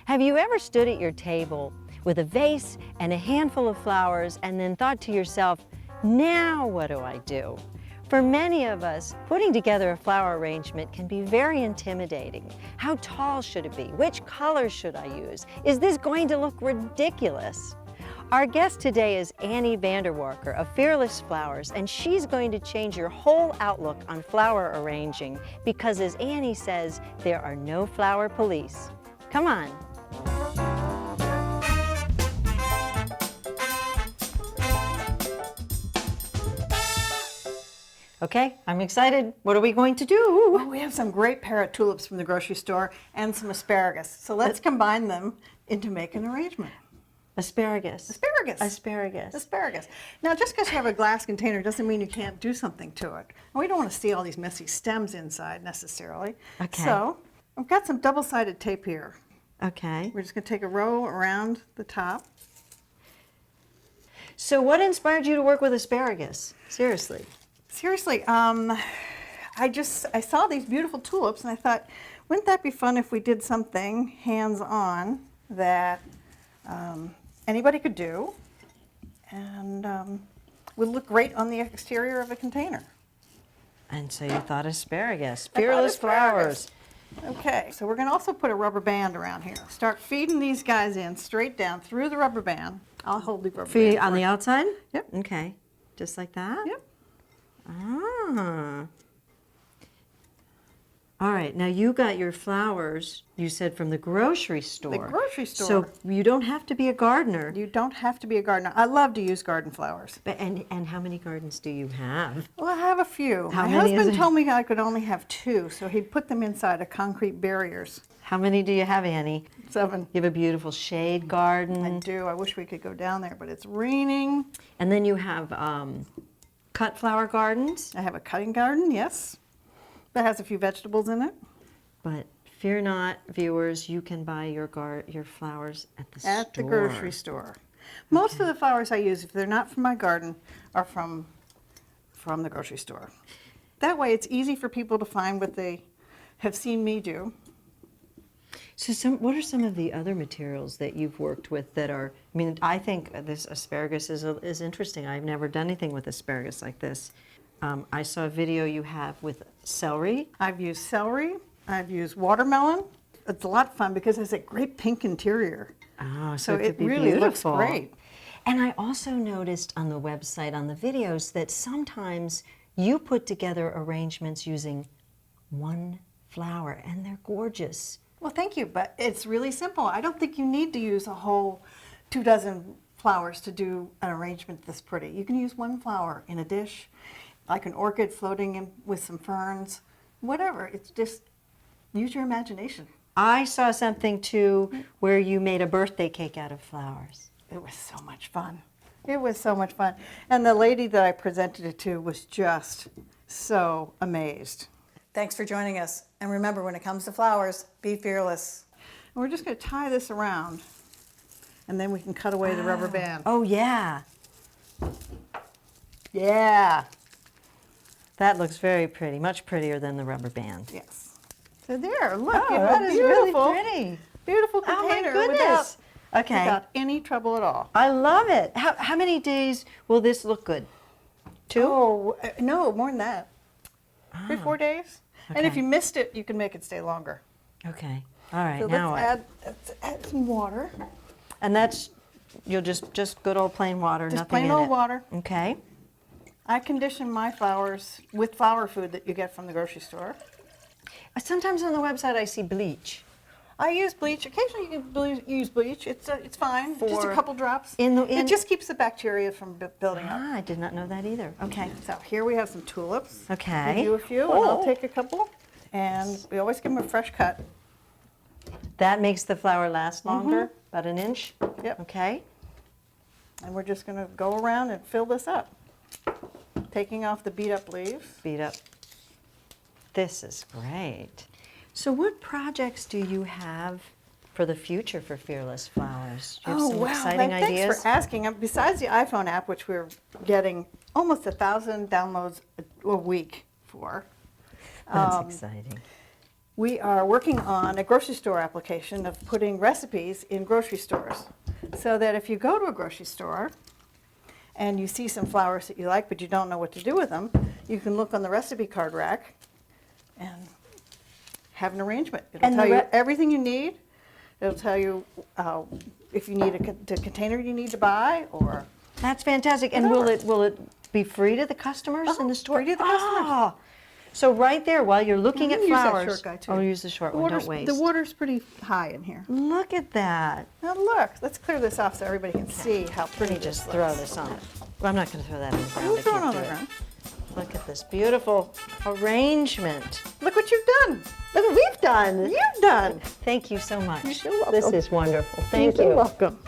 Have you ever stood at your table with a vase and a handful of flowers and then thought to yourself, now what do I do? For many of us, putting together a flower arrangement can be very intimidating. How tall should it be? Which colors should I use? Is this going to look ridiculous? Our guest today is Annie Vanderwalker of Fearless Flowers, and she's going to change your whole outlook on flower arranging because, as Annie says, there are no flower police. Come on. Okay, I'm excited. What are we going to do? Well, we have some great parrot tulips from the grocery store and some asparagus. So let's combine them into make an arrangement. Asparagus. Asparagus. Asparagus. Asparagus. Now, just because you have a glass container doesn't mean you can't do something to it. And we don't want to see all these messy stems inside necessarily. Okay. So I've got some double-sided tape here. Okay. We're just going to take a row around the top. So what inspired you to work with asparagus? Seriously. Seriously, I saw these beautiful tulips and I thought, wouldn't that be fun if we did something hands-on that anybody could do and would look great on the exterior of a container. And so you thought asparagus. Fearless Flowers. Okay, so we're going to also put a rubber band around here. Start feeding these guys in straight down through the rubber band. I'll hold the rubber band On the outside? Yep. Okay. Just like that? Yep. Ah. All right, now you got your flowers, you said, from the grocery store. The grocery store. So you don't have to be a gardener. You don't have to be a gardener. I love to use garden flowers. And how many gardens do you have? Well, I have a few. How My many is husband it? told me I could only have 2, so he put them inside of concrete barriers. How many do you have, Annie? 7. You have a beautiful shade garden. I do. I wish we could go down there, but it's raining. And then you have cut flower gardens. I have a cutting garden, yes. That has a few vegetables in it. But fear not, viewers, you can buy your flowers at the store. At the grocery store. Most of the flowers I use, if they're not from my garden, are from the grocery store. That way it's easy for people to find what they have seen me do. So what are some of the other materials that you've worked with that are, I mean, I think this asparagus is interesting. I've never done anything with asparagus like this. I saw a video you have with celery. I've used celery. I've used watermelon. It's a lot of fun because it has a great pink interior. Oh, so it really looks great. And I also noticed on the website, on the videos, that sometimes you put together arrangements using one flower, and they're gorgeous. Well, thank you, but it's really simple. I don't think you need to use a whole 24 flowers to do an arrangement this pretty. You can use one flower in a dish, like an orchid floating in with some ferns, whatever. It's just use your imagination. I saw something too where you made a birthday cake out of flowers. It was so much fun. It was so much fun. And the lady that I presented it to was just so amazed. Thanks for joining us. And remember, when it comes to flowers, be fearless. And we're just going to tie this around, and then we can cut away the rubber band. Oh, yeah. Yeah. That looks very pretty, much prettier than the rubber band. Yes. So there, look, Oh, that is really beautiful. pretty. Beautiful Oh, my container goodness. Okay. without any trouble at all. I love it. How many days will this look good? 2? Oh, no, more than that. 3 or 4 days. And if Okay. you missed it, you can make it stay longer. Okay. All right. So now let's add some water. And that's, you'll just good old plain water, Just nothing plain in old it. water. Okay. I condition my flowers with flower food that you get from the grocery store. Sometimes on the website I see bleach. I use bleach. Occasionally you can use bleach. It's fine. Just a For- couple drops. in it just keeps the bacteria from building up. Ah, I did not know that either. Okay. So here we have some tulips. Okay. Give you a few, and I'll Oh. take a couple. And we always give them a fresh cut. That makes the flower last longer, about an inch. Yep. Okay. And we're just going to go around and fill this up. Taking off the beat up leaves. Beat up. This is great. So what projects do you have for the future for Fearless Flowers? Do you have some exciting ideas? Thanks for asking. Besides the iPhone app, which we're getting almost 1,000 downloads a week for. That's exciting. We are working on a grocery store application of putting recipes in grocery stores, so that if you go to a grocery store and you see some flowers that you like but you don't know what to do with them, you can look on the recipe card rack and have an arrangement. It'll And tell the you re- everything you need. It'll tell you if you need the container you need to buy, or That's fantastic. And will it be free to the customers in the store? free to the customers. Ah, so right there, while you're looking at use that flowers, short guy, too. oh, use the short one. Don't waste. The water's pretty high in here. Look at that. Now look, let's clear this off so everybody can see how pretty Let me just this throw looks. this on it. Well, I'm not going to throw that on the ground. We'll I throw it can't on do the ground. Look at this beautiful arrangement. Look what you've done. Look what we've done. You've done. Thank you so much. You're welcome. This is wonderful. Thank you. You're welcome.